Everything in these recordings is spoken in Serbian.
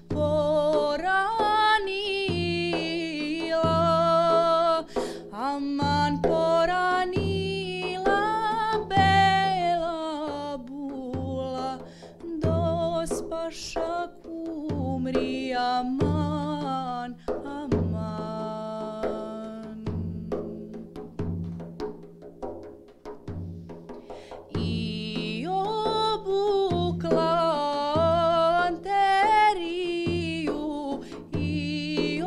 poranila, aman poranila bela bula, dospaša kumri aman, aman. I obukla anteriju, i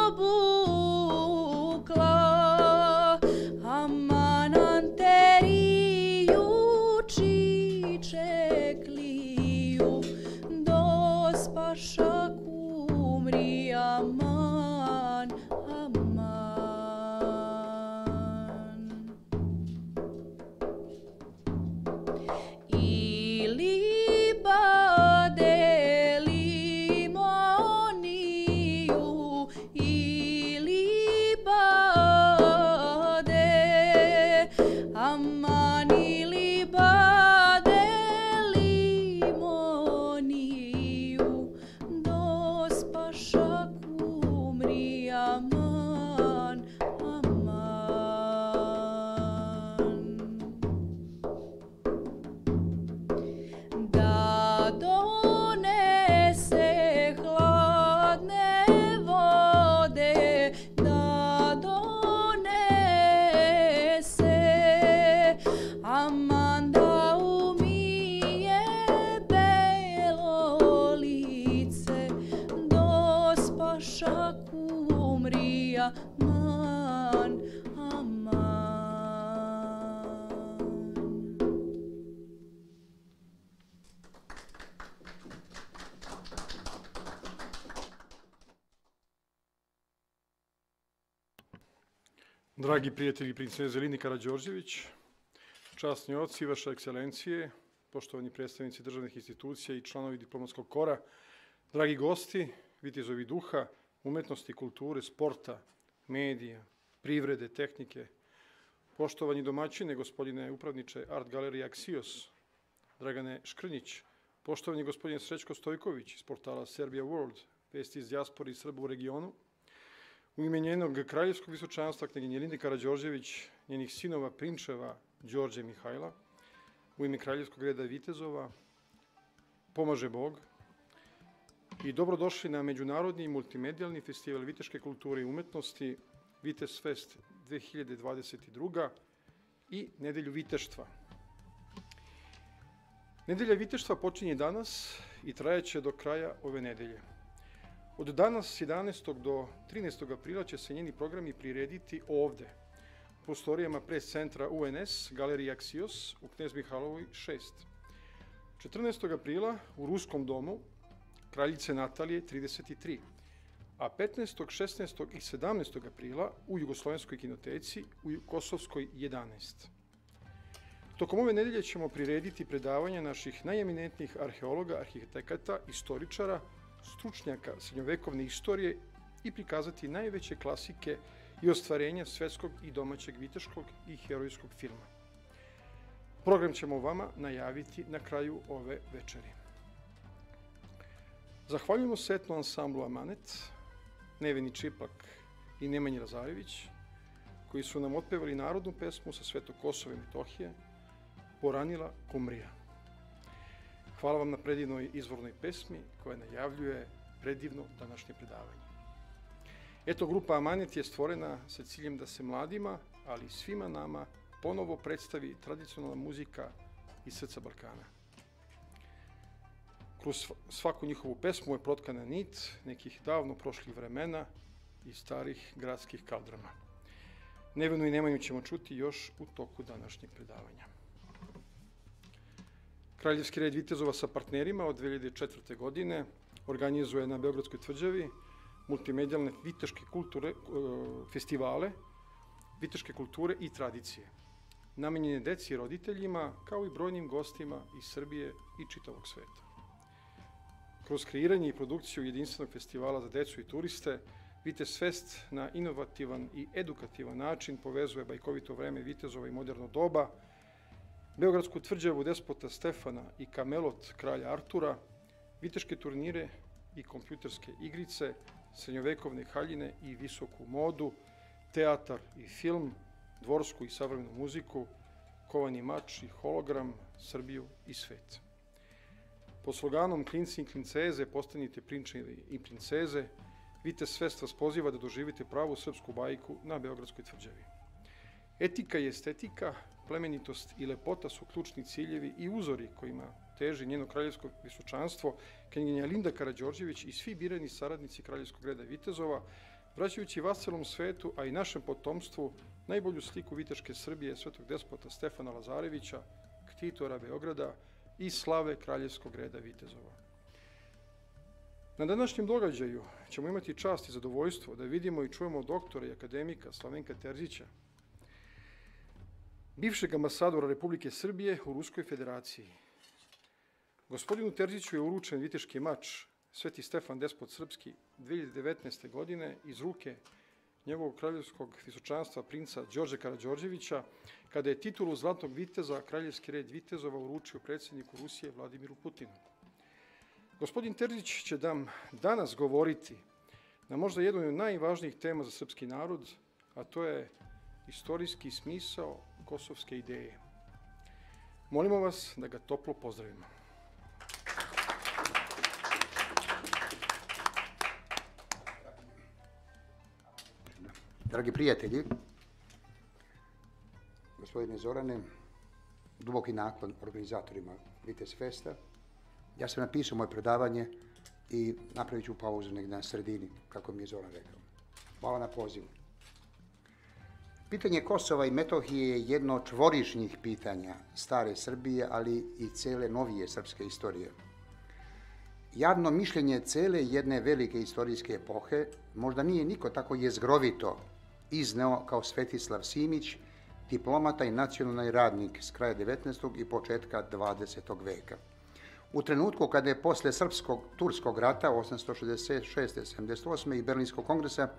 obukla aman anteriju, čičekliju, dospaša kumri aman, aman. Ili bade limoniju, ili bade aman, ili bade limoniju, dospaša kumri aman, aman. Da donese hladne vode, da donese aman, da umije belo lice, dospaša kumri aman, aman. Dragi prijatelji princeze Lini Karađorđević, časni oci, vaše ekscelencije, poštovani predstavnici državnih institucija i članovi diplomatskog kora, dragi gosti, vitezovi duha, umetnosti, kulture, sporta, medija, privrede, tehnike, poštovani domaćine, gospodine upravniče Art Galerije Axios, Dragane Škrnjić, poštovani gospodine Srećko Stojković iz portala Serbia World, vesti iz dijaspore i Srba u regionu, u ime njenog kraljevskog visočanstva, knjeginje Linde Karađorđević, njenih sinova, prinčeva, Đorđe i Mihajla, u ime kraljevskog reda vitezova, pomaže Bog, i dobrodošli na Međunarodni multimedijalni festival viteške kulture i umetnosti Vitez Fest 2022. i Nedelju viteštva. Nedelja viteštva počinje danas i trajaće do kraja ove nedelje. Od danas, 11. do 13. aprila, će se njeni programi prirediti ovde, u prostorijama pres centra UNS, Galerija Axios, u Knez Mihailovoj 6. 14. aprila u Ruskom domu, Kraljice Natalije 33, a 15., 16. i 17. aprila u Jugoslovenskoj kinoteci u Kosovskoj 11. Tokom ove nedelje ćemo prirediti predavanja naših najeminentnijih arheologa, arhitekata, istoričara, stručnjaka srednjovekovne istorije i prikazati najveće klasike i ostvarenja svetskog i domaćeg viteškog i herojskog filma. Program ćemo vama najaviti na kraju ove večeri. Zahvaljujemo se etno ansamblu Amanet, Neveni Čiplak i Nemanja Lazarević, koji su nam otpevali narodnu pesmu sa Svetog Kosova i Metohije, Poranila kumrija. Hvala vam na predivnoj izvornoj pesmi koja najavljuje predivno današnje predavanje. Eto, grupa Amanet je stvorena sa ciljem da se mladima, ali i svima nama, ponovo predstavi tradicionalna muzika iz srca Balkana. Kroz svaku njihovu pesmu je protkana nit nekih davno prošlih vremena i starih gradskih kaldrama. Nevenu i Nemanju ćemo čuti još u toku današnjeg predavanja. Kraljevski red vitezova sa partnerima od 2004. godine organizuje na Beogradskoj tvrđavi multimedijalne viteške kulture, festivale, viteške kulture i tradicije, namenjene deci i roditeljima, kao i brojnim gostima iz Srbije i čitavog sveta. Kroz kreiranje i produkciju jedinstvenog festivala za decu i turiste, Vitez Fest na inovativan i edukativan način povezuje bajkovito vreme vitezova i moderno doba, Beogradsku tvrđavu despota Stefana i Kamelot kralja Artura, viteške turnire i kompjuterske igrice, srednjovekovne haljine i visoku modu, teatar i film, dvorsku i savremenu muziku, kovani mač i hologram, Srbiju i svet. Pod sloganom Klinci i klinceze, postanite prinčevi i princeze, Vitez Fest vas poziva da doživite pravu srpsku bajku na Beogradskoj tvrđavi. Etika i estetika, plemenitost i lepota su ključni ciljevi i uzori kojima teži njeno kraljevsko visočanstvo, knjeginja Linda Karađorđević i svi birani saradnici kraljevskog reda vitezova, vraćajući vasalom svetu, a i našem potomstvu, najbolju sliku viteške Srbije, svetog despota Stefana Lazarevića, ktitora Beograda i slave kraljevskog reda vitezova. Na današnjem događaju ćemo imati čast i zadovoljstvo da vidimo i čujemo doktora i akademika Slavenka Terzića, bivšeg ambasadora Republike Srbije u Ruskoj federaciji. Gospodinu Terziću je uručen viteški mač Sveti Stefan Despot Srpski 2019. godine iz ruke njegovog kraljevskog visočanstva princa Đorđa Karađorđevića, kada je titulu Zlatnog viteza kraljevski red vitezova uručio predsjedniku Rusije Vladimiru Putinu. Gospodin Terzić će nam danas govoriti na možda jednoj od najvažnijih tema za srpski narod, a to je istorijski smisao kosovske ideje. Molimo vas da ga toplo pozdravimo. Dragi prijatelji, gospodine Zorane, duboki naklon organizatorima Vitez Festa. Ja sam napisao moje predavanje i napravit ću pauzu negdje na sredini, kako mi je Zoran rekao. Hvala na pozivu. Pitanje Kosova i Metohije je jedno od čvorišnih pitanja stare Srbije, ali i cele novije srpske istorije. Javno mišljenje cele jedne velike istorijske epohe možda nije niko tako jezgrovito izneo kao Svetislav Simić, diplomata i nacionalni radnik s kraja 19. i početka 20. veka. U trenutku kada je posle Srpskog-Turskog rata 866-78. i Berlinskog kongresa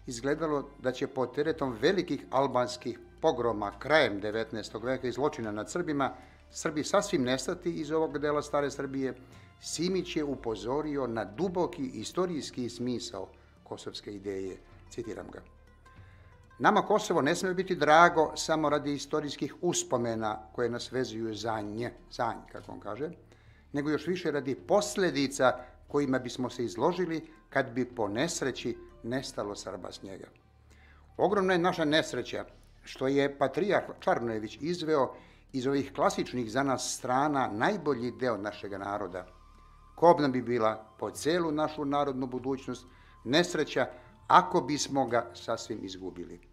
izgledalo da će pod teretom velikih albanskih pogroma krajem 19. veka i zločina nad Srbima, Srbi sasvim nestati iz ovog dela stare Srbije, Simić je upozorio na duboki istorijski smisao kosovske ideje. Citiram ga. Nama Kosovo ne smije biti drago samo radi istorijskih uspomena koje nas vezuju za nje, kako on kaže, nego još više radi posljedica kojima bismo se izložili kad bi po nesreći nestalo Srba s njega. Ogromna je naša nesreća što je patrijarh Čarnojević izveo iz ovih klasičnih za nas strana najbolji deo našega naroda. Kobna bi bila po celu našu narodnu budućnost nesreća ako bismo ga sasvim izgubili.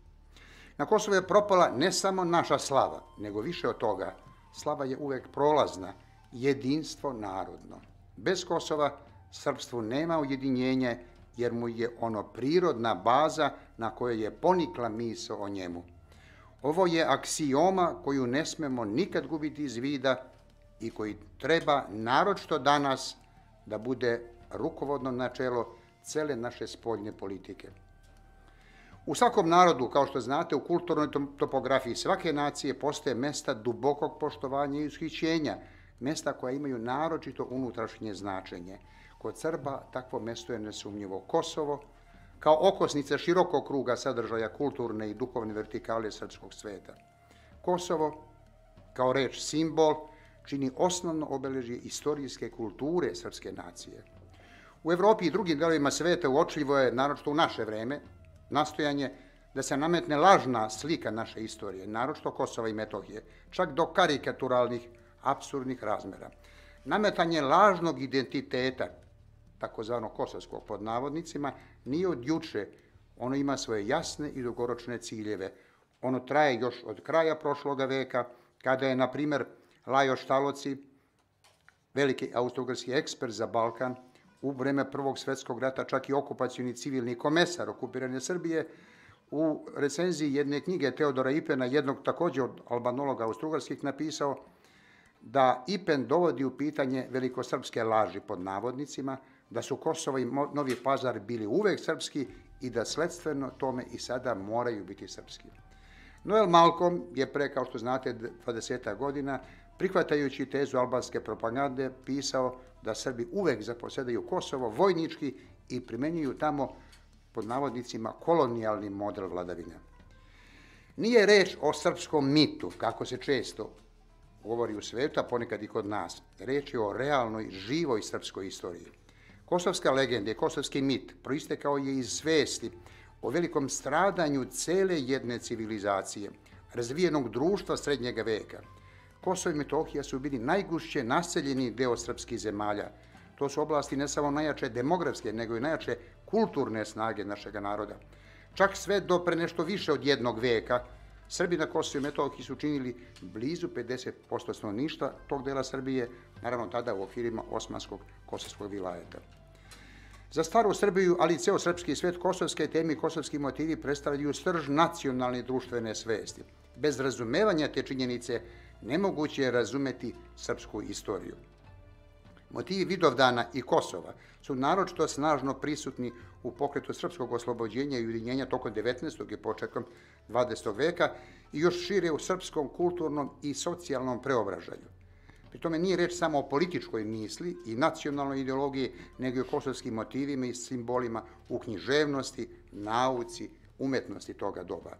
Na Kosovu je propala ne samo naša slava, nego više od toga. Slava je uvek prolazna, jedinstvo narodno. Bez Kosova srpstvu nema ujedinjenje, jer mu je ono prirodna baza na kojoj je ponikla misao o njemu. Ovo je aksioma koju ne smemo nikad gubiti iz vida i koji treba, naročito danas, da bude rukovodno načelo cele naše spoljne politike. U svakom narodu, kao što znate, u kulturnoj topografiji svake nacije postoje mesta dubokog poštovanja i ushićenja, mesta koja imaju naročito unutrašnje značenje. Kod Srba takvo mesto je nesumnjivo Kosovo, kao okosnica širokog kruga sadržaja kulturne i duhovne vertikale srpskog sveta. Kosovo, kao reč simbol, čini osnovno obeležje istorijske kulture srpske nacije. U Evropi i drugim delovima sveta uočljivo je, naročito u naše vreme, nastojanje da se nametne lažna slika naše istorije, naročito Kosova i Metohije, čak do karikaturalnih, apsurdnih razmera. Nametanje lažnog identiteta, takozvano kosovskog pod navodnicima, nije od juče. Ono ima svoje jasne i dugoročne ciljeve. Ono traje još od kraja prošloga veka, kada je, na primjer, Lajos Štaloci, veliki austrougarski ekspert za Balkan, u vreme Prvog svjetskog rata čak i okupacioni civilni komesar okupirane Srbije, u recenziji jedne knjige Teodora Ipena, jednog također od albanologa austrougarskih, napisao da Ipen dovodi u pitanje velikosrpske laži pod navodnicima, da su Kosovo i Novi Pazar bili uvek srpski i da sledstveno tome i sada moraju biti srpski. Noel Malcolm je pre, kao što znate, 20 godina prihvatajući tezu albanske propagande, pisao da Srbi uvek zaposedaju Kosovo vojnički i primenjuju tamo, pod navodnicima, kolonijalni model vladavine. Nije reč o srpskom mitu, kako se često govori u svetu, a ponekad i kod nas. Reč je o realnoj, živoj srpskoj istoriji. Kosovska legenda i kosovski mit proistekao je iz svesti o velikom stradanju cele jedne civilizacije, razvijenog društva srednjega veka. Kosovo i Metohija su bili najgušće naseljeni deo srpskih zemalja. To su oblasti ne samo najjače demografske, nego i najjače kulturne snage našeg naroda. Čak sve do pre nešto više od jednog veka, Srbi na Kosovu i Metohiji su činili blizu 50% stanovništva tog dela Srbije, naravno tada u okvirima Osmanskog kosovskog vilajeta. Za staru Srbiju, ali i ceo srpski svet, kosovske teme i kosovski motivi predstavljaju srž nacionalne i društvene svesti. Bez razumevanja te činjenice nemoguće je razumeti srpsku istoriju. Motivi Vidovdana i Kosova su naročito snažno prisutni u pokretu srpskog oslobođenja i ujedinjenja tokom 19. i početkom 20. veka i još šire u srpskom kulturnom i socijalnom preobražaju. Pri tome nije reč samo o političkoj misli i nacionalnoj ideologiji, nego i o kosovskim motivima i simbolima u književnosti, nauci, umetnosti toga doba.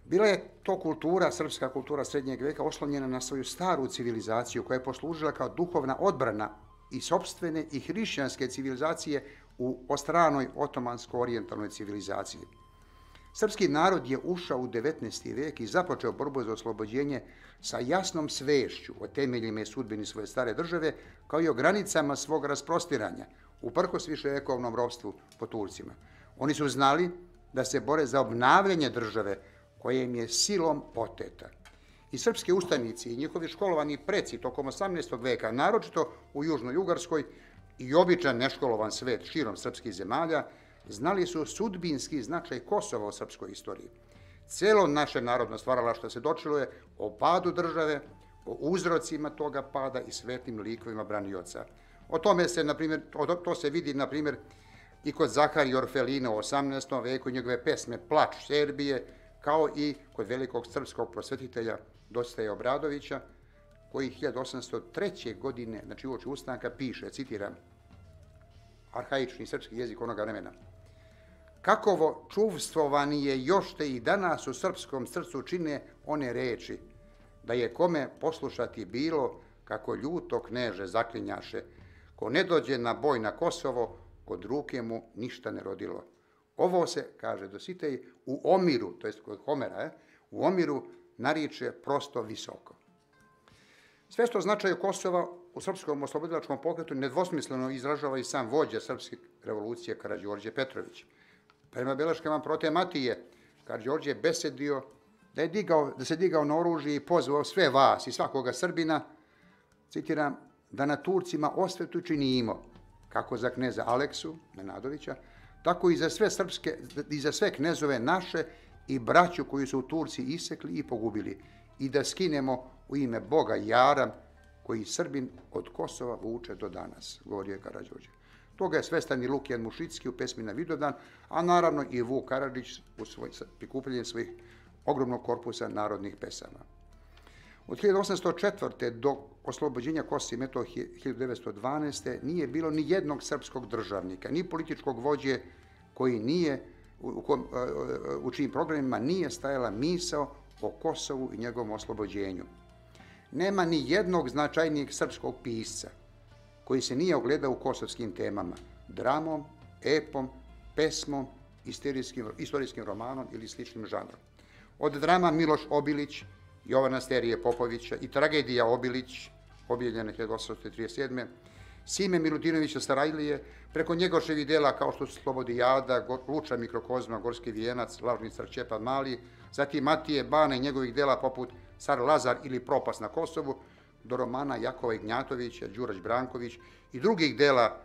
Bila je to kultura, srpska kultura srednjeg veka, oslonjena na svoju staru civilizaciju koja je poslužila kao duhovna odbrana i sopstvene i hrišćanske civilizacije o stranoj otomansko-orijentalnoj civilizaciji. Srpski narod je ušao u 19. vek i započeo borbu za oslobođenje sa jasnom svešću o temeljima i sudbini svoje stare države, kao i o granicama svog rasprostiranja, uprkos viševekovnom ropstvu po Turcima. Oni su znali da se bore za obnavljanje države koja im je silom oteta. I srpski ustanici i njihovi školovani preci tokom 18. veka, naročito u Južnoj Ugarskoj i običan neškolovan svet širom srpskih zemalja, znali su sudbinski značaj Kosova u srpskoj istoriji. Celo naše narodno stvaralaštvo se dočilo je o padu države, o uzrocima toga pada i svetlim likovima branioca. O tome se, to se vidi, na primjer, i kod Zaharija Orfelina u 18. veku, njegove pesme Plač Serbije, kao i kod velikog srpskog prosvetitelja Dositeja Obradovića, koji 1803. godine, znači uoči ustanka, piše, citiram, arhaični srpski jezik onoga vremena: "Kakovo čuvstvovani je još te i danas u srpskom srcu čine one reči, da je kome poslušati bilo, kako ljuto kneže zaklinjaše, ko ne dođe na boj na Kosovo, kod ruke mu ništa ne rodilo." Ovo se, kaže Dositej, u Omiru, to jest kod Homera, u Omiru nariče prosto visoko. Sve što značaju Kosova u srpskom oslobodilačkom pokretu nedvosmisleno izražava i sam vođa srpske revolucije Karađorđe Petrović. Prema beleškama Prote Matije, Karađorđe je besedio da se digao na oružje i pozvao sve vas i svakoga Srbina, citiram, da na Turcima osvetu činimo, kako za kneza Aleksu Nenadovića, tako i za sve knezove naše i braću koju su Turci isekli i pogubili, i da skinemo u ime Boga Jara, koji Srbin od Kosova vuče do danas, govorio je Karađorđe. Toga je svestan i Lukijan Mušicki u pesmi Na Vidovdan, a naravno i Vuk Karadžić u prikupljanju svojih ogromnog korpusa narodnih pesama. Od 1804. do oslobođenja Kosova i Metohije 1912. nije bilo ni jednog srpskog državnika, ni političkog vođe koji nije, u čijim programima nije stajala misao o Kosovu i njegovom oslobođenju. Nema ni jednog značajnijeg srpskog pisca koji se nije ogledao u kosovskim temama, dramom, epom, pesmom, istorijskim romanom ili sličnim žanrom. Od drama Miloš Obilić, Jovana Sterije Popovića i tragedija Obilić, objavljena 1837. Sime Milutinovića Sarajlije, preko njegoševih dela kao što su Slobodijada, Luča Mikrokozma, Gorski vijenac, Lažni car Čepa Mali, zatim Matije Bane i njegovih dela poput Car Lazar ili Propast na Kosovu, do romana Jakova Ignjatovića, Đurać Branković i drugih dela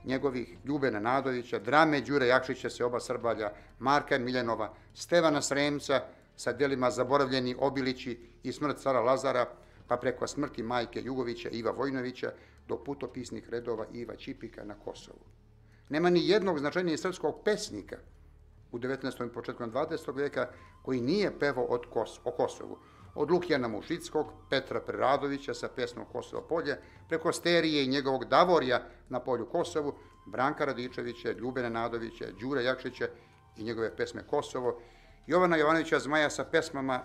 njegovih, Ljube Nenadovića, drame Đure Jakšića, Seoba Srbalja, Marka Miljanova, Stevana Sremca sa delima Zaboravljeni Obilići i Smrt cara Lazara, pa preko smrti majke Jugovića, Iva Vojnovića, do putopisnih redova Iva Ćipika na Kosovu. Nema ni jednog značajnijeg srpskog pesnika u 19. i početkom 20. veka koji nije pevao o Kosovu. od Lukijana Mušickog, Petra Preradovića sa pesmom Kosovo polje, preko Sterije i njegovog Davorija na polju Kosovu, Branka Radičevića, Ljubena Nadovića, Đure Jakšića i njegove pesme Kosovo, Jovana Jovanovića Zmaja sa pesmama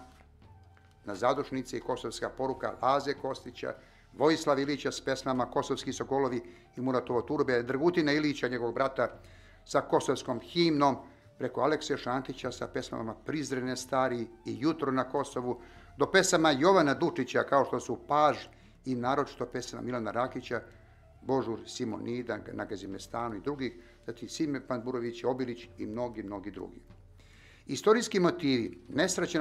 Na zadušnici i Kosovska poruka Laze Kostića, Vojislav Ilića s pesmama Kosovski sokolovi i Muratovo turbe, Drgutina Ilića, njegovog brata, sa kosovskom himnom, preko Alekse Šantića sa pesmama Prizrene stari i Jutro na Kosovu, do pesama Jovana Dučića kao što su Paž i naročito pesama Milana Rakića, Božur, Simonida, na Gazimestanu i drugih, zatim Sime Panburović, Obilić i mnogi, mnogi drugi. Istorijski motivi, nesreće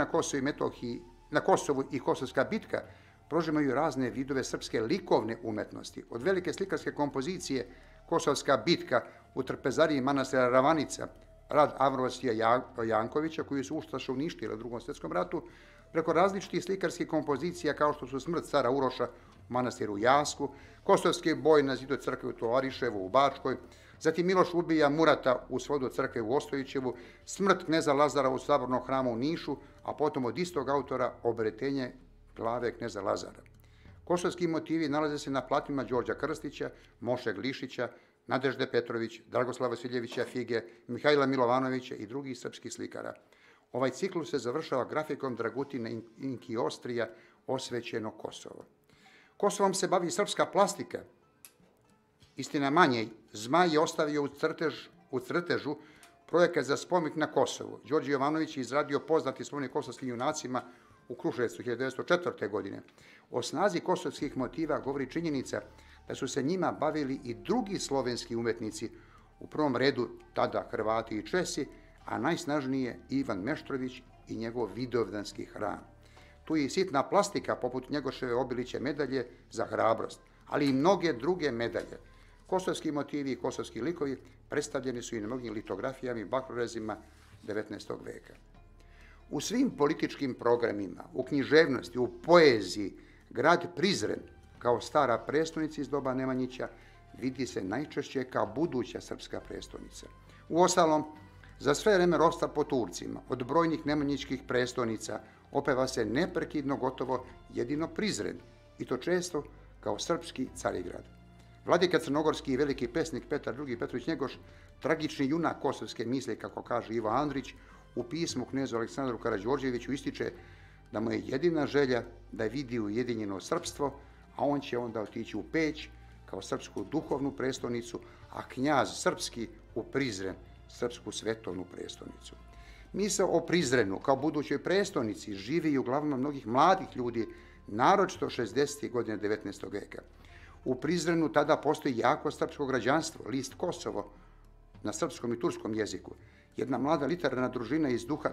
na Kosovu i Kosovska bitka prožimaju razne vidove srpske likovne umetnosti, od velike slikarske kompozicije Kosovska bitka u trpezariji manastira Ravanica, rad Avrosija Jankovića, koji su Ustaše uništili u Drugom svjetskom ratu, preko različitih slikarskih kompozicija kao što su Smrt cara Uroša u manastiru Jasku, Kosovski boj na zidu crkve u Tovariševu u Bačkoj, zatim Miloš ubija Murata u svodu crkve u Ostojićevu, Smrt kneza Lazara u Sabornom hramu u Nišu, a potom od istog autora Obretenje glave kneza Lazara. Kosovski motivi nalaze se na platima Đorđa Krstića, Moše Glišića, Nadežde Petrović, Dragoslava Vasiljevića Fige, Mihajla Milovanovića i drugih srpskih slikara. Ovaj ciklus se završava grafikom Dragutine Inki Ostrija, Osvećeno Kosovo. Kosovom se bavi srpska plastika. Istina manje, Zmaj je ostavio u crtežu projekat za spomenik na Kosovu. Đorđe Jovanović je izradio poznati spomenik kosovskim junacima u Kruševcu 1904. godine. O snazi kosovskih motiva govori činjenica da su se njima bavili i drugi slovenski umetnici, u prvom redu tada Hrvati i Česi, a najsnažnije Ivan Meštrović i njegov Vidovdanski hram. Tu je i sitna plastika poput Njegoševe Obiliće medalje za hrabrost, ali i mnoge druge medalje. Kosovski motivi i kosovski likovi predstavljeni su i na mnogim litografijama i bakrorezima 19. veka. U svim političkim programima, u književnosti, u poeziji, grad Prizren, kao stara prestonica iz doba Nemanjića, vidi se najčešće kao buduća srpska prestonica. Uostalom, za sve vreme ropstva po Turcima, od brojnih nemanjičkih prestonica, opeva se neprekidno gotovo jedino Prizren, i to često kao srpski Carigrad. Vladika Crnogorski i veliki pesnik Petar II. Petrović Njegoš, tragični junak kosovske misli, kako kaže Ivo Andrić, u pismu knezu Aleksandru Karađorđeviću ističe da mu je jedina želja da vidi ujedinjeno srpstvo, a on će onda otići u Peć kao srpsku duhovnu prestonicu, a knjaz srpski u Prizren, srpsku svetovnu prestonicu. Misao o Prizrenu kao budućoj prestonici živi i uglavnom mnogih mladih ljudi, naročito 60. godine 19. veka. U Prizrenu tada postoji jako srpsko građanstvo, list Kosovo, na srpskom i turskom jeziku. Jedna mlada literarna družina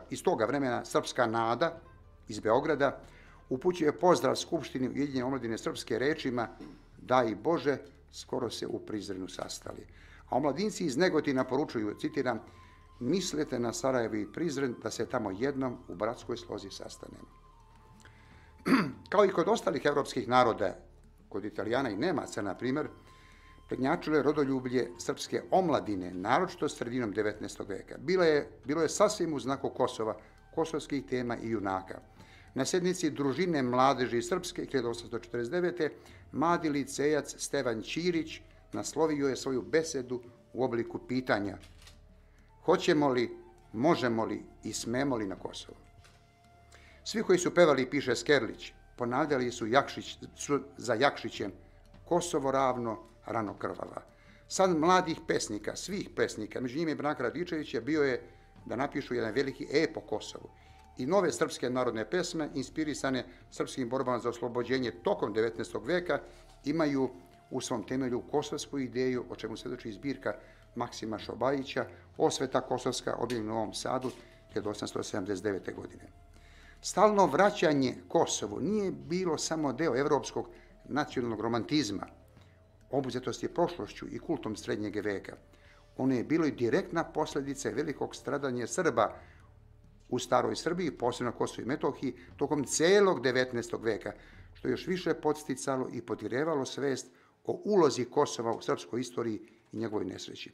iz toga vremena, Srpska nada, iz Beograda, upućuje pozdrav Skupštini Ujedinjene omladine srpske rečima daj Bože, skoro se u Prizrenu sastali. A omladinci iz Negotina poručuju, citiram, mislite na Sarajevo i Prizren da se tamo jednom u bratskoj slozi sastanemo. Kao i kod ostalih evropskih naroda, kod Italijana i Nemaca, na primjer, prednjačilo je rodoljublje srpske omladine, naročito sredinom 19. veka. Bilo je sasvim u znaku Kosova, kosovskih tema i junaka. Na sednici družine mladeži srpske 1849. mladi licejac Stevan Ćirić naslovio je svoju besedu u obliku pitanja: hoćemo li, možemo li i smemo li na Kosovo? Svi koji su pevali, piše Skerlić, ponavljali su za Jakšićem Kosovo ravno, rano krvava. San mladih pesnika, svih pesnika, među njima i Branka Radičevića, bio je da napišu jedan veliki ep o Kosovu. I nove srpske narodne pesme, inspirisane srpskim borbama za oslobođenje tokom 19. veka, imaju u svom temelju kosovsku ideju, o čemu svedoči zbirka Maksima Šobajića, Osveta kosovska, objavljena u Novom Sadu 1879. godine. Stalno vraćanje Kosovu nije bilo samo deo evropskog nacionalnog romantizma, obuzetosti prošlošću i kultom srednjeg veka. Ono je bilo i direktna posljedica velikog stradanja Srba u staroj Srbiji, posebno na Kosovu i Metohiji, tokom celog 19. veka, što je još više podsticalo i podirevalo svest o ulozi Kosova u srpskoj istoriji i njegovoj nesreći.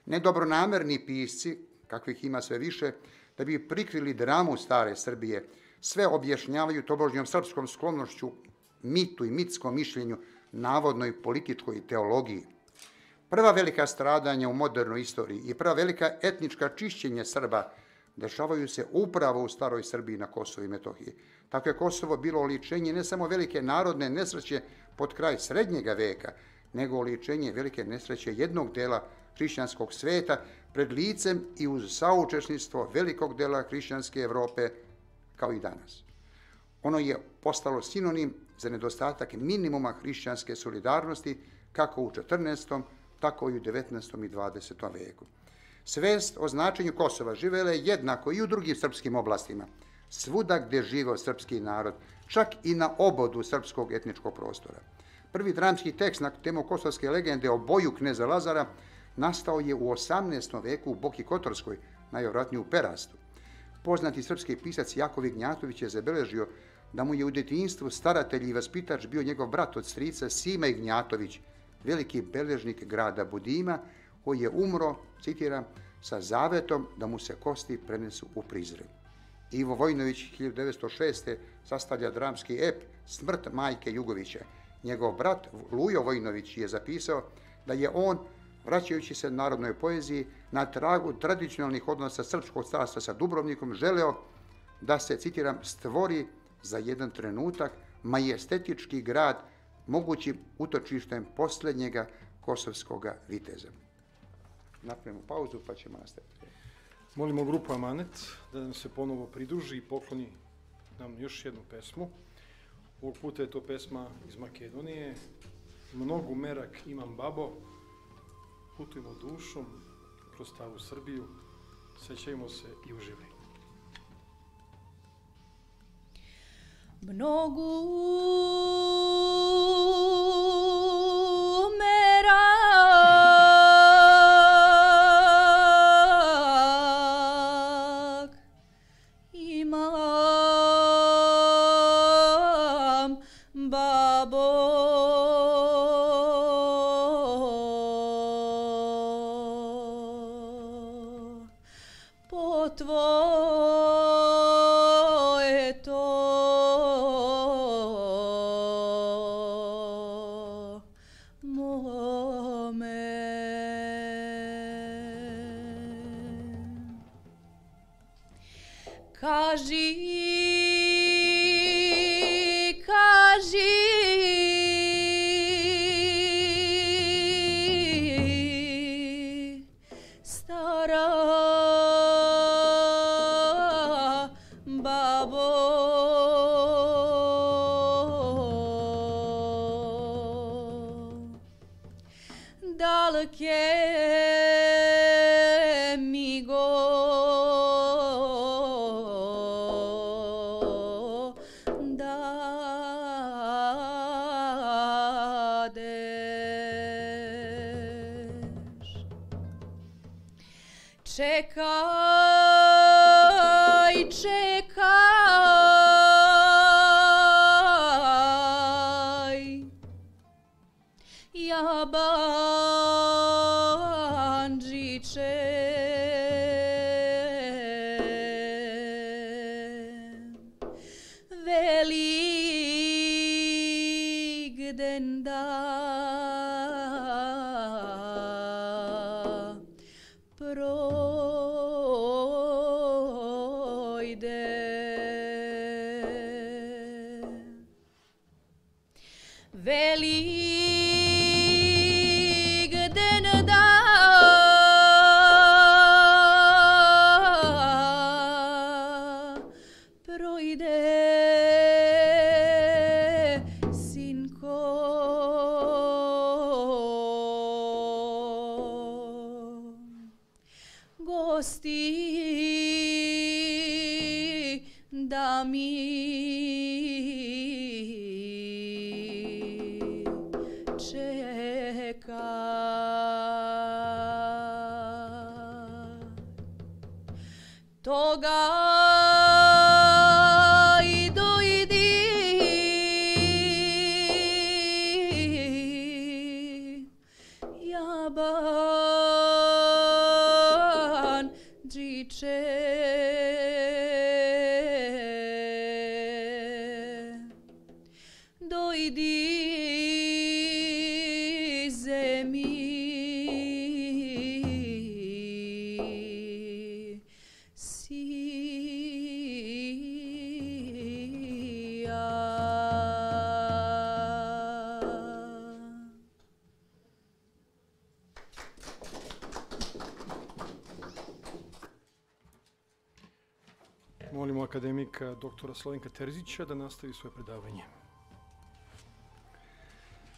Nedobronamerni pisci, kakvih ima sve više, da bi prikrili dramu stare Srbije, sve objašnjavaju tobožnjom srpskom sklonošću mitu i mitskom mišljenju, navodnoj političkoj teologiji. Prva velika stradanja u modernoj istoriji i prva velika etnička čišćenja Srba dešavaju se upravo u staroj Srbiji na Kosovu i Metohiji. Tako je Kosovo bilo oličenje ne samo velike narodne nesreće pod kraj srednjega veka, nego oličenje velike nesreće jednog dela hrišćanskog sveta pred licem i uz saučesništvo velikog dela hrišćanske Evrope kao i danas. Ono je postalo sinonim za nedostatak minimuma hrišćanske solidarnosti kako u 14. tako i u 19. i 20. veku. Svest o značenju Kosova živela je jednako i u drugim srpskim oblastima, svuda gdje živeo srpski narod, čak i na obodu srpskog etničkog prostora. Prvi dramski tekst na temu kosovske legende o boju kneza Lazara nastao je u 18. veku u Boki Kotorskoj, najvjerojatnije u Perastu. Poznati srpski pisac Jakov Ignjatović je zabeležio da mu je u djetinjstvu staratelj i vaspitač bio njegov brat od strica Sima Ignjatović, veliki beležnik grada Budima, koji je umro, citiram, sa zavetom da mu se kosti prenesu u Prizren. Ivo Vojnović 1906. sastavlja dramski ep Smrt majke Jugovića. Njegov brat Lujo Vojnović je zapisao da je on, vraćajući se narodnoj poeziji, na tragu tradicionalnih odnosa srpskog carstva sa Dubrovnikom, želeo da se, citiram, stvori za jedan trenutak majestetički grad mogućim utočištem posljednjega kosovskoga viteza. Napravimo pauzu pa ćemo nastaviti. Molimo grupu Amanet da nam se ponovo pridruži i pokloni nam još jednu pesmu. Ovog puta je to pesma iz Makedonije. Mnogu merak imam babo, putujmo dušom kroz staru Srbiju, sećajmo se i uživajmo. Mnogu merak imam babo, po tvoje to kaži, kaži, stara babo, daleke mi čekaj, čekaj, jabanđiće, veligden da veligden da projde, sinko, gosti da mi toga i dojdi, jabanđiće. mi Molimo akademika doktora Slavenka Terzića da nastavi svoje predavanje.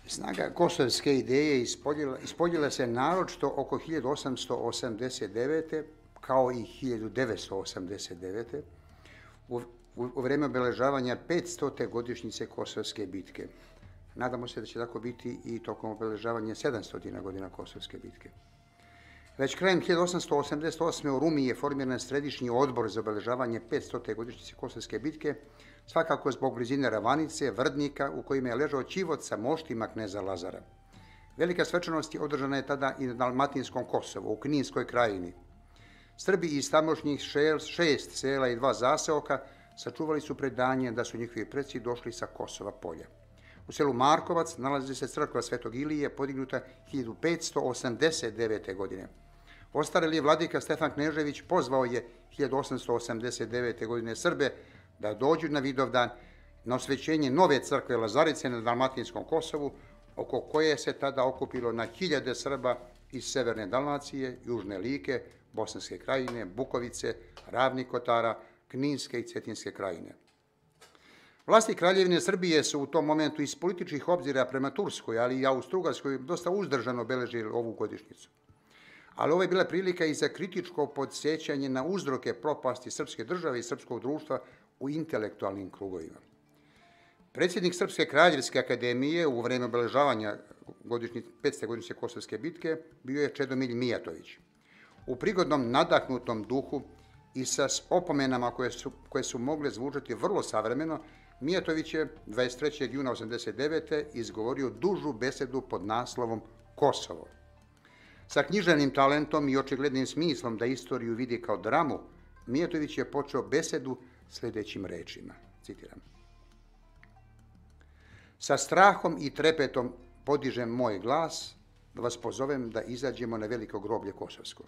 Snaga kosovske ideje ispoljila se naročito oko 1889. kao i 1989. u vreme obeležavanja 500. godišnjice Kosovske bitke. Nadamo se da će tako biti i tokom obeležavanja 700. godina Kosovske bitke. Već krajem 1888. u Rumi je formiran središnji odbor za obeležavanje 500. godišnjice Kosovske bitke, svakako zbog blizine Ravanice, Vrdnika, u kojima je ležao ćivot sa moštima kneza Lazara. Velika svečanost održana je tada i na Dalmatinskom Kosovu, u Kninskoj krajini. Srbi iz tamošnjih 6 sela i 2 zaseoka sačuvali su predanje da su njihovi preci došli sa Kosova polja. U selu Markovac nalazi se crkva Svetog Ilije, podignuta 1589. godine. Ostareli vladika Stefan Knežević pozvao je 1889. godine Srbe da dođu na Vidovdan na osvećenje nove crkve Lazarice na Dalmatinskom Kosovu, oko koje se tada okupilo na hiljade Srba iz severne Dalmacije, južne Like, Bosanske krajine, Bukovice, Ravnih Kotara, Kninske i Cetinske krajine. Vlasti Kraljevine Srbije su u tom momentu iz političkih obzira prema Turskoj, ali i Austrougarskoj dosta uzdržano obeležili ovu godišnjicu. Ali ovo je bila prilika i za kritičko podsjećanje na uzroke propasti srpske države i srpskog društva u intelektualnim krugovima. Predsjednik Srpske kraljevske akademije u vreme obeležavanja 500. godišnjice Kosovske bitke bio je Čedomilj Mijatović. U prigodnom nadahnutom duhu i sa opomenama koje su mogle zvučati vrlo savremeno, Mijatović je 23. juna 1989. izgovorio dužu besedu pod naslovom Kosovo. Sa književnim talentom i očiglednim smislom da istoriju vidi kao dramu, Mijatović je počeo besedu sljedećim rečima, citiram. Sa strahom i trepetom podižem moj glas da vas pozovem da izađemo na veliko groblje Kosovsko.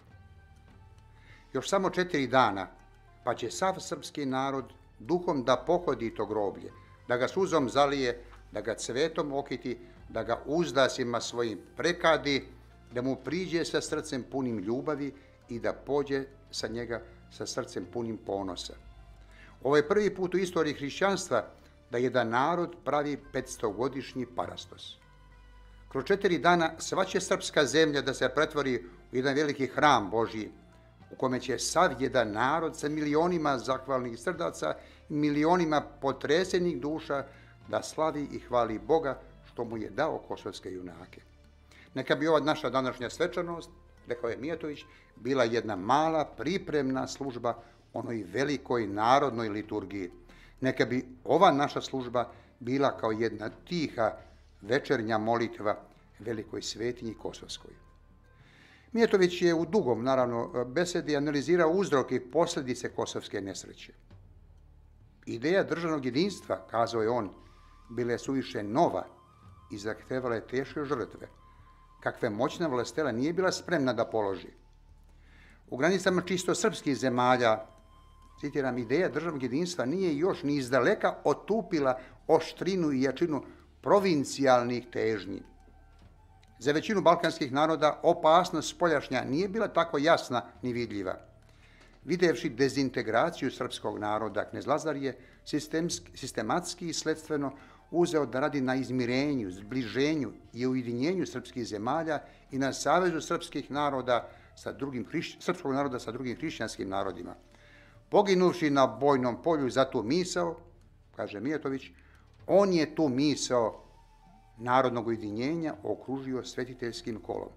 Još samo 4 dana, pa će sav srpski narod duhom da pohodi to groblje, da ga suzom zalije, da ga cvetom okiti, da ga uzdasima svojim prekadi, da mu priđe sa srcem punim ljubavi i da pođe sa njega sa srcem punim ponosa. Ovo je prvi put u istoriji hrišćanstva da jedan narod pravi 500-godišnji parastos. Kroz 4 dana sva će srpska zemlja da se pretvori u jedan veliki hram Božji, u kome će sav jedan narod sa milionima zahvalnih srdaca i milionima potresenih duša da slavi i hvali Boga što mu je dao kosovske junake. Neka bi ova naša današnja svečanost, rekao je Mijatović, bila jedna mala pripremna služba onoj velikoj narodnoj liturgiji. Neka bi ova naša služba bila kao jedna tiha večernja molitva velikoj svetinji Kosovskoj. Mijatović je u dugom, naravno, besedi analizirao uzroke i posljedice kosovske nesreće. Ideja državnog jedinstva, kazao je on, bila je suviše nova i zahtevala je teške žrtve, kakve moćna vlastela nije bila spremna da položi. U granicama čisto srpskih zemalja, citiram, ideja državnog jedinstva nije još ni izdaleka otupila oštrinu i jačinu provincijalnih težnji. Za većinu balkanskih naroda opasnost spoljašnja nije bila tako jasna ni vidljiva. Videvši dezintegraciju srpskog naroda, knez Lazar je sistematski i sledstveno uzeo da radi na izmirenju, zbliženju i ujedinjenju srpskih zemalja i na savezu srpskog naroda sa drugim hrišćanskim narodima. Poginuvši na bojnom polju za tu misao, kaže Mijatović, on je tu misao narodnog ujedinjenja okružio svetiteljskim kolom.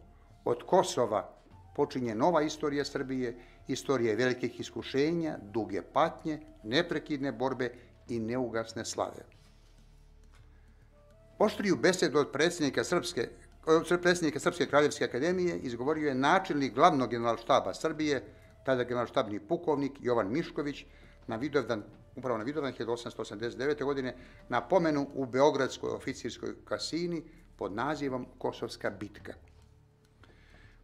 Od Kosova počinje nova istorija Srbije, istorija velikih iskušenja, duge patnje, neprekidne borbe i neugasne slave. Oštriju besedu od predsjednika Srpske kraljevske akademije izgovorio je načelnik glavnog generalštaba Srbije, tada generalštabni pukovnik Jovan Mišković, upravo na Vidovdan 1889. godine, na pomenu u Beogradskoj oficirskoj kasini pod nazivom Kosovska bitka.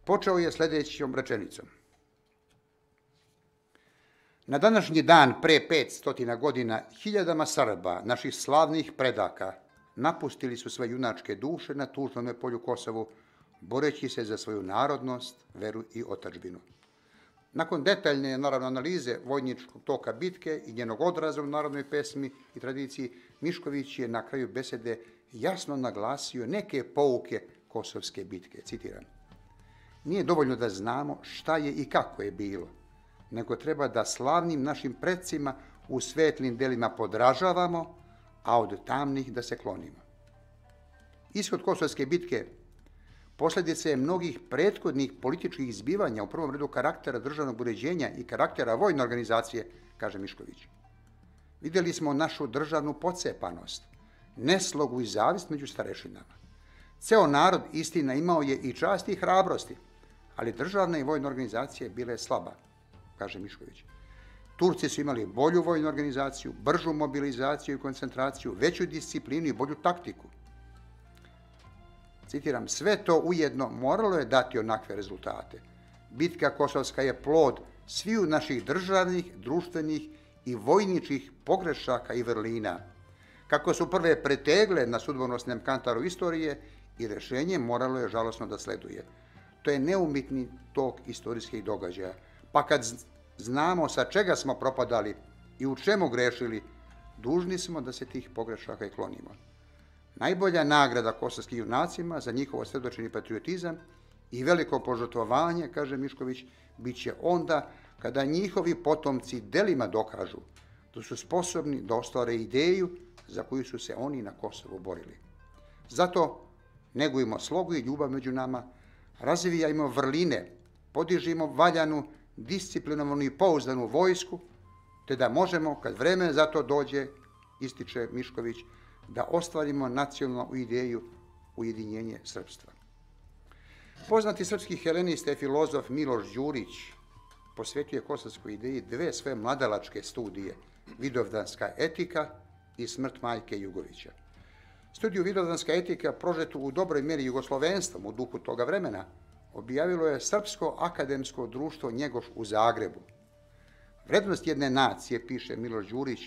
Počeo je sljedećom rečenicom. Na današnji dan pre 500 godina hiljadama Srba, naših slavnih predaka, napustili su sve junačke duše na tužnome polju Kosovu, boreći se za svoju narodnost, veru i otadžbinu. Nakon detaljne, naravno, analize vojničkog toka bitke i njenog odraza u narodnoj pesmi i tradiciji, Mišković je na kraju besede jasno naglasio neke pouke Kosovske bitke. Citiram. Nije dovoljno da znamo šta je i kako je bilo, nego treba da slavnim našim predsima u svetlim delima podražavamo, a od tamnih da se klonimo. Ishod Kosovske bitke posljedica je mnogih prethodnih političkih zbivanja, u prvom redu karaktera državnog uređenja i karaktera vojne organizacije, kaže Mišković. Vidjeli smo našu državnu pocepanost, neslogu i zavist među starešinama. Ceo narod, istina, imao je i časti i hrabrosti, ali državna i vojna organizacija bila je slaba, kaže Mišković. Turci su imali bolju vojnu organizaciju, bržu mobilizaciju i koncentraciju, veću disciplinu i bolju taktiku. Citiram, sve to ujedno moralo je dati onakve rezultate. Bitka Kosovska je plod sviju naših državnih, društvenih i vojničkih pogrešaka i vrlina. Kako su prve pretegle na sudbonosnem kantaru istorije i rješenje moralo je žalosno da sleduje. To je neumitni tok istorijskih događaja. Pa kad znamo sa čega smo propadali i u čemu grešili, dužni smo da se tih pogrešaka i klonimo. Najbolja nagrada kosovskim junacima za njihovo svjedočeni patriotizam i veliko požrtvovanje, kaže Mišković, bit će onda kada njihovi potomci delima dokažu da su sposobni da ostvare ideju za koju su se oni na Kosovu borili. Zato negujmo slogu i ljubav među nama, razvijajmo vrline, podižimo valjanu, disciplinovanu i pouzdanu vojsku, te da možemo, kad vreme za to dođe, ističe Mišković, da ostvarimo nacionalnu ideju ujedinjenje srpstva. Poznati srpski helenista i filozof Miloš Đurić posvetio je kosovskoj ideji dve svoje mladalačke studije, Vidovdanska etika i Smrt majke Jugovića. Studiju Vidovdanska etika, prožetu u dobroj mjeri jugoslovenstvom u duhu toga vremena, objavilo je Srpsko akademsko društvo Njegoš u Zagrebu. Vrednost jedne nacije, piše Miloš Đurić,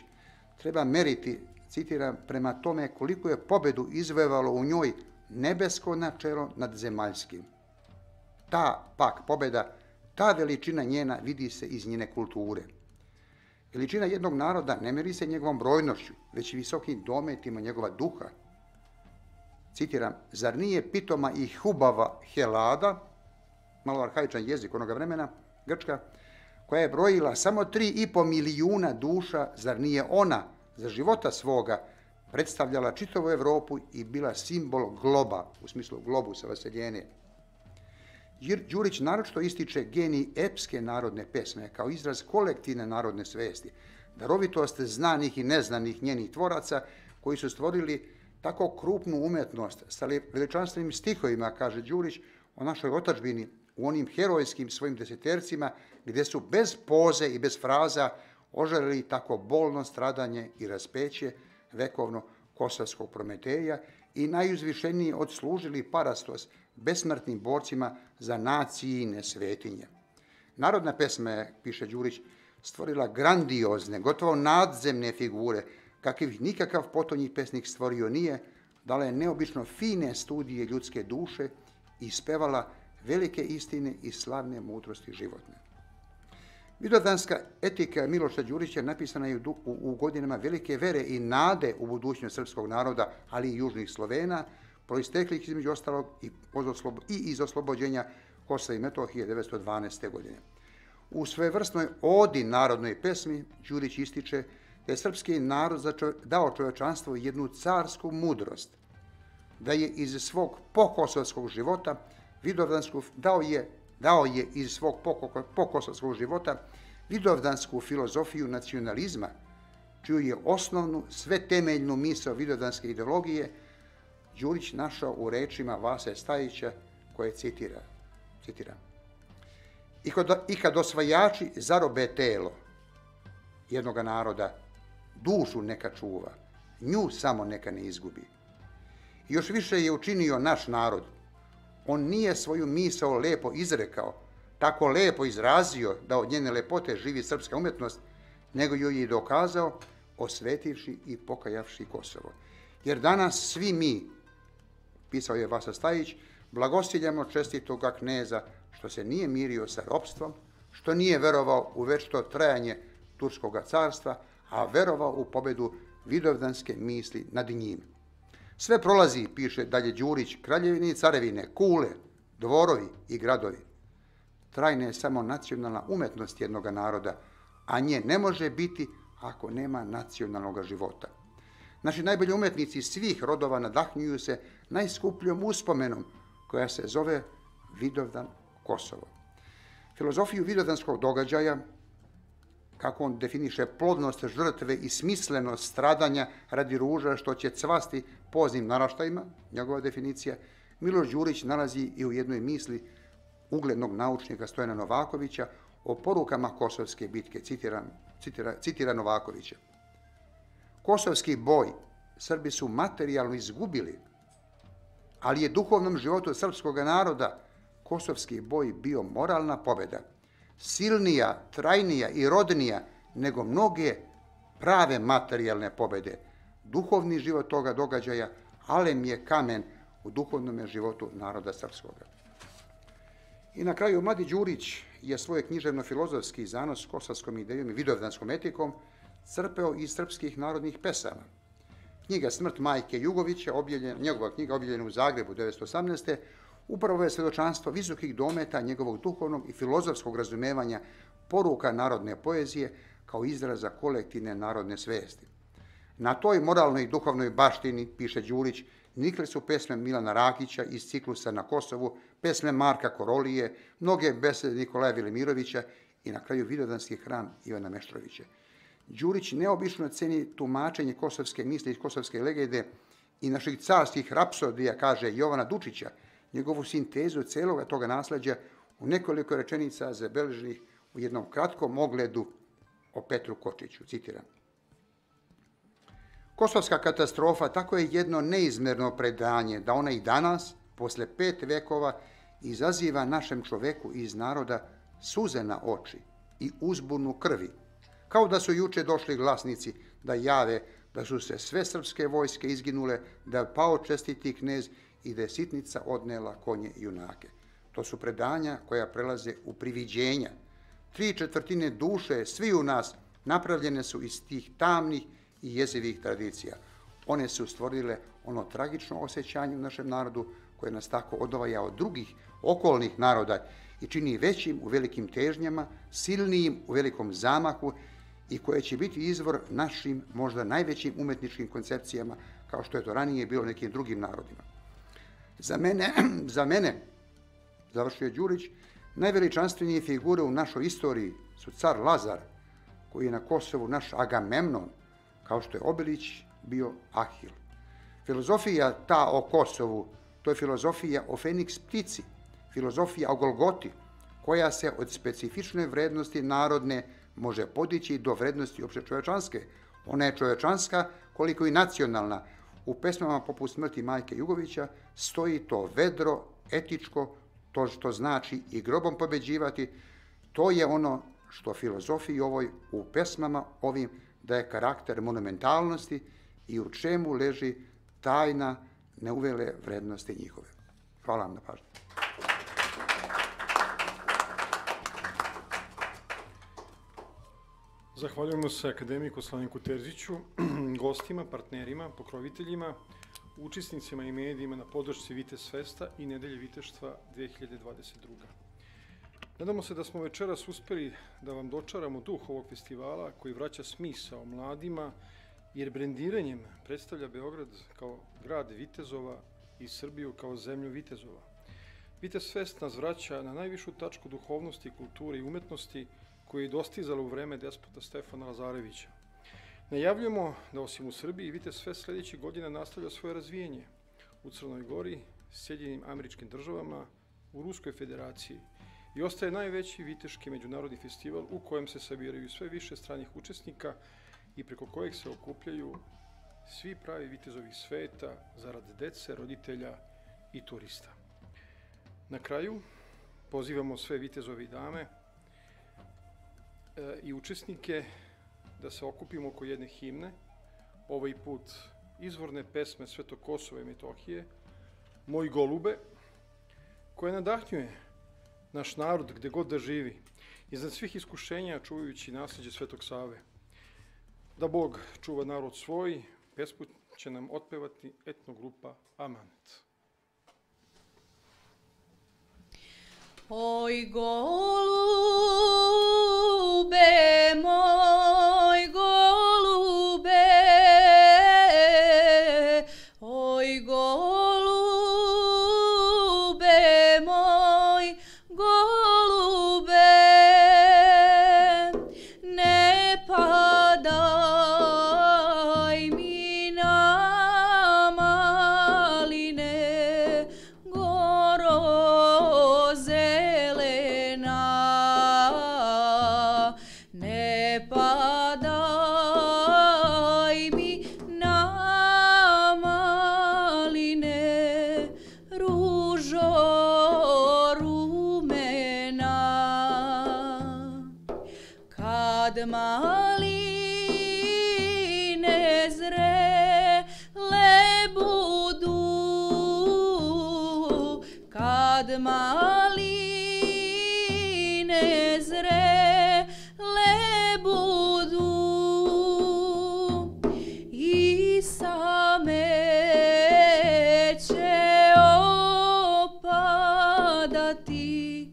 treba meriti, citiram, prema tome koliko je pobedu izvojevalo u njoj nebesko načelo nad zemaljskim. Ta pak pobeda, ta veličina njena vidi se iz njene kulture. Veličina jednog naroda ne meri se njegovom brojnošću, već visokim dometima njegova duha. Citiram, zar nije pitoma i hubava Helada, malo arhaičan jezik onoga vremena, grčka, koja je brojila samo 3,5 milijuna duša, zar nije ona za života svoga predstavljala čitavu Evropu i bila simbol globa, u smislu globusa, vaseljenje. Đurić naročito ističe genij epske narodne pesme kao izraz kolektivne narodne svesti, darovitost znanih i neznanih njenih tvoraca koji su stvorili tako krupnu umetnost sa veličanstvenim stihovima, kaže Đurić, o našoj otadžbini u onim herojskim svojim desetercima gdje su bez poze i bez fraza ožalili tako bolno stradanje i raspeće vekovno kosovskog Prometeja i najuzvišeniji odslužili parastos besmrtnim borcima za nacijine svetinje. Narodna pesma je, piše Đurić, stvorila grandiozne, gotovo nadzemne figure, kakvih nikakav potonji pesnik stvorio nije, dala je neobično fine studije ljudske duše i ispevala velike istine i slavne mudrosti životne. Vidovdanska etika Miloša Đurića napisana je u godinama velike vere i nade u budućnost srpskog naroda, ali i južnih Slovena, proisteklih između ostalog i iz oslobođenja Kosova i Metohije 1912. godine. U svojevrsnoj odi narodnoj pesmi Đurić ističe da je srpski narod dao čovječanstvu jednu carsku mudrost, da je iz svog pokosovskog života dao je iz svog pokosovskog života vidovdansku filozofiju nacionalizma, čiju je osnovnu, sve temeljnu misao vidovdanske ideologije Đurić našao u rečima Vase Stajića koje citira. I kad osvajači zarobe telo jednoga naroda, dušu neka čuva, nju samo neka ne izgubi. Još više je učinio naš narod. On nije svoju misao lepo izrekao, tako lepo izrazio da od njene lepote živi srpska umjetnost, nego ju je dokazao osvetivši i pokajavši Kosovo. Jer danas svi mi, pisao je Vasa Stajić, blagosiljamo čestitoga kneza što se nije mirio sa ropstvom, što nije verovao u večito trajanje Turskoga carstva, a verovao u pobedu vidovdanske misli nad njim. Sve prolazi, piše dalje Đurić, kraljevine i carevine, kule, dvorovi i gradovi. Trajna je samo nacionalna umetnost jednog naroda, a nje ne može biti ako nema nacionalnog života. Naši najbolji umetnici svih rodova nadahnjuju se najskupljom uspomenom koja se zove Vidovdan Kosovo. Filozofiju vidovdanskog događaja, kako on definiše plodnost žrtve i smislenost stradanja radi ruža što će cvasti poznim naraštajima, njegova definicija, Miloš Đurić nalazi i u jednoj misli uglednog naučnika Stojana Novakovića o porukama Kosovske bitke, citira Novakovića. Kosovski boj Srbi su materijalno izgubili, ali je duhovnom životu srpskog naroda Kosovski boj bio moralna pobjeda, silnija, trajnija i rodnija nego mnoge prave materijalne pobjede. Duhovni život toga događaja alem je kamen u duhovnom životu naroda srpskoga. I na kraju Mladi Đurić je svoje književno-filozofski zanos kosovskom idejom i vidovdanskom etikom crpeo iz srpskih narodnih pesama. Knjiga Smrt majke Jugovića, njegova knjiga objavljena u Zagrebu 1918. upravo je svjedočanstvo visokih dometa njegovog duhovnog i filozofskog razumevanja poruka narodne poezije kao izraza kolektivne narodne svesti. Na toj moralnoj i duhovnoj baštini, piše Đurić, nikle su pesme Milana Rakića iz ciklusa Na Kosovu, pesme Marka Korolije, mnoge besede Nikolaja Velimirovića i na kraju vidovdanski hram Ivana Meštrovića. Đurić neobično ceni tumačenje kosovske misli iz kosovske legende i naših carskih rapsodija, kaže Jovana Dučića, njegovu sintezu celoga toga nasleđa u nekoliko rečenica zabeleženih u jednom kratkom ogledu o Petru Kočiću. Citiram. Kosovska katastrofa tako je jedno neizmerno predanje da ona i danas, posle 5 vekova, izaziva našem čoveku iz naroda suze na oči i uzbunu krvi, kao da su juče došli glasnici da jave da su se sve srpske vojske izginule, da je pao čestiti knez i da je sitnica odnela konje i junake. To su predanja koja prelaze u priviđenja. 3/4 duše svi u nas napravljene su iz tih tamnih i jezivih tradicija. One su stvorile ono tragično osjećanje u našem narodu koje nas tako odvaja od drugih okolnih naroda i čini većim u velikim težnjama, silnijim u velikom zamahu i koje će biti izvor našim možda najvećim umetničkim koncepcijama kao što je to ranije bilo nekim drugim narodima. Za mene, završio Đurić, najveličanstvenije figure u našoj istoriji su car Lazar, koji je na Kosovu naš Agamemnon, kao što je Obilić bio Ahil. Filozofija ta o Kosovu, to je filozofija o Feniks ptici, filozofija o Golgoti, koja se od specifične vrednosti narodne može podići do vrednosti opšte čovečanske. Ona je čovečanska koliko i nacionalna. U pesmama poput Smrti majke Jugovića stoji to vedro, etičko, to što znači i grobom pobeđivati. To je ono što filozofiji ovoj u pesmama ovim daje karakter monumentalnosti i u čemu leži tajna neuvele vrednosti njihove. Hvala vam na pažnju. Zahvaljujemo se akademiku Slavniku Terziću, gostima, partnerima, pokroviteljima, učesnicima i medijima na podršci Vitez Festa i Nedelje Viteštva 2022. Nadamo se da smo večeras uspeli da vam dočaramo duh ovog festivala koji vraća smisao mladima, jer brendiranjem predstavlja Beograd kao grad vitezova i Srbiju kao zemlju vitezova. Vitez Fest nas vraća na najvišu tačku duhovnosti, kulture i umetnosti koje je dostizalo u vreme despota Stefana Lazarevića. Najavljujemo da osim u Srbiji, Vitez Fest sljedećih godina nastavlja svoje razvijenje u Crnoj Gori, Sjedinjenim Američkim Državama, u Ruskoj Federaciji i ostaje najveći viteški međunarodni festival u kojem se sabiraju sve više stranih učesnika i preko kojeg se okupljaju svi pravi vitezovi sveta zarad dece, roditelja i turista. Na kraju pozivamo sve vitezove i dame i učesnike da se okupimo oko jedne himne, ovaj put izvorne pesme Svetog Kosova i Metohije, Moj golube, koja nadahnjuje naš narod gde god da živi, iznad svih iskušenja čuvajući nasleđe Svetog Save. Da Bog čuva narod svoj, pesput će nam otpevati etnogrupa Amanet. Oj golube, moj golube, oj golube, moj golube, ne padaj mi na maline, goro zelena, ne padaj mi na maline, ružo rumena. Kad maline zrele budu, kad maline zrele budu, i same će opadati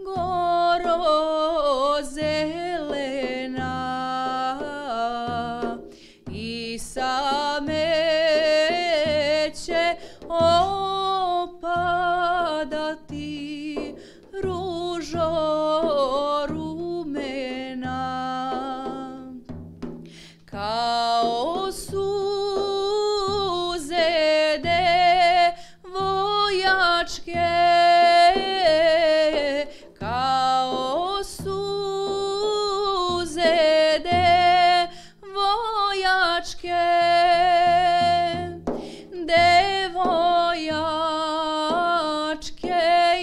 goro zelena, i same će opadati ružo rumena. Kao suze devojačke, kao suze devojačke, devojačke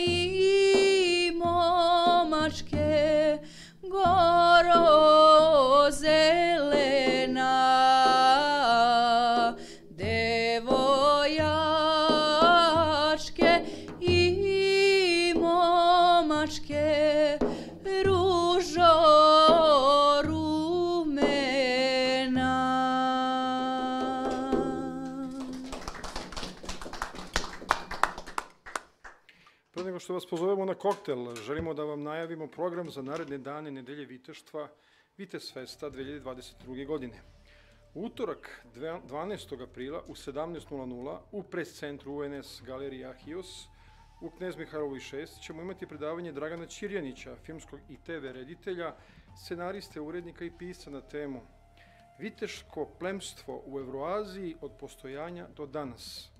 i momačke, goro zelena, devojačke i momačke, ružo rumena. Pre nego što vas pozovemo na koktel, želimo da vam najavimo program za naredne dane nedelje viteštva Vitez Festa 2022. godine. U utorak 12. aprila u 17:00 u pres centru UNS Galerije Ahios u Knez Mihajlovoj 6 ćemo imati predavanje Dragana Ćirjanića, filmskog i TV reditelja, scenariste, urednika i pisca na temu Viteško plemstvo u Evroaziji od postojanja do danas.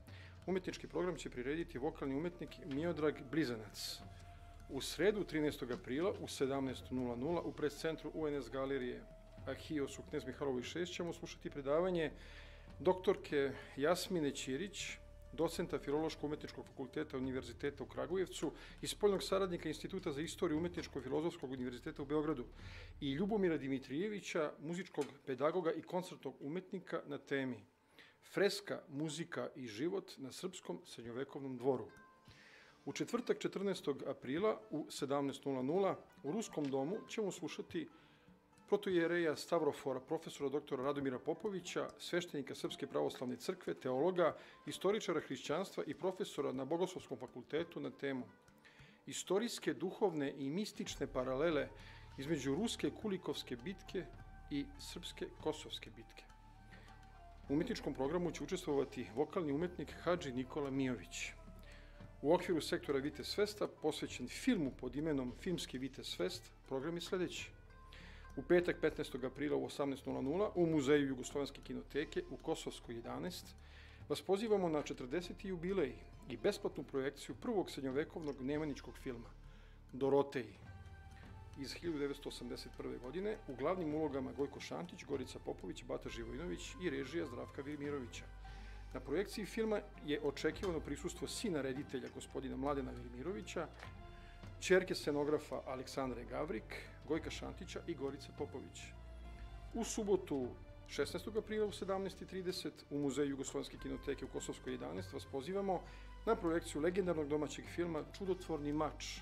Umetnički program će prirediti vokalni umetnik Miodrag Blizanac. U sredu 13. aprila u 17:00 u pres centru UNS Galerije Ahios u Knez Mihajlovoj 6 ćemo slušati predavanje doktorke Jasmine Ćirić, docenta Filološko-umetničkog fakulteta Univerziteta u Kragujevcu i spoljnog saradnika Instituta za istoriju Umetničko-filozofskog univerziteta u Beogradu i Ljubomira Dimitrijevića, muzičkog pedagoga i koncertnog umetnika na temi Freska, muzika i život na srpskom srednjovekovnom dvoru. U četvrtak 14. aprila u 17:00 u Ruskom domu ćemo slušati protoijereja Stavrofora, profesora doktora Radomira Popovića, sveštenika Srpske pravoslavne crkve, teologa, istoričara hrišćanstva i profesora na Bogoslovskom fakultetu na temu Istorijske, duhovne i mistične paralele između ruske Kulikovske bitke i srpske Kosovske bitke. U umetničkom programu će učestvovati vokalni umetnik Hadži Nikola Mijović. U okviru sektora Vitez Festa, posvećen filmu pod imenom Filmski Vitez Fest, program je sledeći. U petak 15. aprila u 18:00 u Muzeju Jugoslovenske kinoteke u Kosovskoj 11 vas pozivamo na 40. jubilej i besplatnu projekciju prvog srednjovekovnog nemaničkog filma Doroteji iz 1981. godine u glavnim ulogama Gojko Šantić, Gorica Popović, Bata Živojinović i režija Zdravka Vimirovića. Na projekciji filma je očekivano prisustvo sina reditelja, gospodina Mladena Velimirovića, ćerke scenografa Aleksandre Gavrik, Gojka Šantića i Gorice Popović. U subotu 16. aprila u 17:30 u Muzeju Jugoslovenske kinoteke u Kosovskoj 11 vas pozivamo na projekciju legendarnog domaćeg filma Čudotvorni mač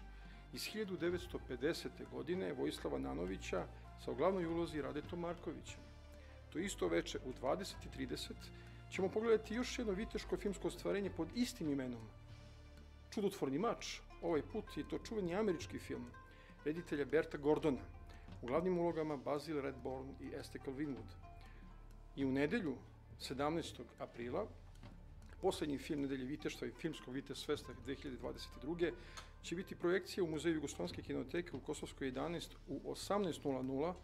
iz 1950. godine Vojislava Nanovića sa u glavnoj ulozi Radetom Markovićem. To isto veče u 20:30 ćemo pogledati još jedno viteško filmsko ostvarenje pod istim imenom. Čudotvorni mač, ovaj put je to čuveni američki film reditelja Berta Gordona, u glavnim ulogama Basil Rathbone i Estecal Winwood. I u nedelju, 17. aprila, poslednji film nedelje viteštva i filmskog vitešstva 2022. će biti projekcija u Muzeju Jugoslovenske kinoteke u Kosovskoj 11 u 18:00.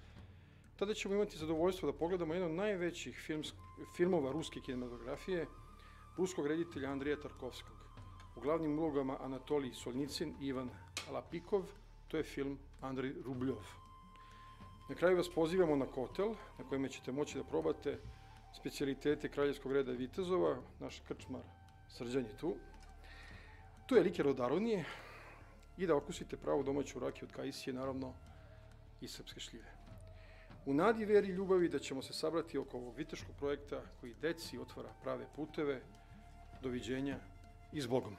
Tada ćemo imati zadovoljstvo da pogledamo jedan od najvećih filmova ruske kinematografije, ruskog reditelja Andreja Tarkovskog. U glavnim ulogama Anatolij Solnicin i Ivan Lapikov, to je film Andrej Rubljov. Na kraju vas pozivamo na kotel, na kojem ćete moći da probate specijalitete Kraljevskog reda vitezova, naš krčmar Srđan je tu. Tu je liker od aronije i da okusite pravu domaću rakiju od kajsije, naravno i srpske šljive. U nadi, veri i ljubavi da ćemo se sabrati oko ovog viteškog projekta koji deci otvara prave puteve. Doviđenja i s Bogom.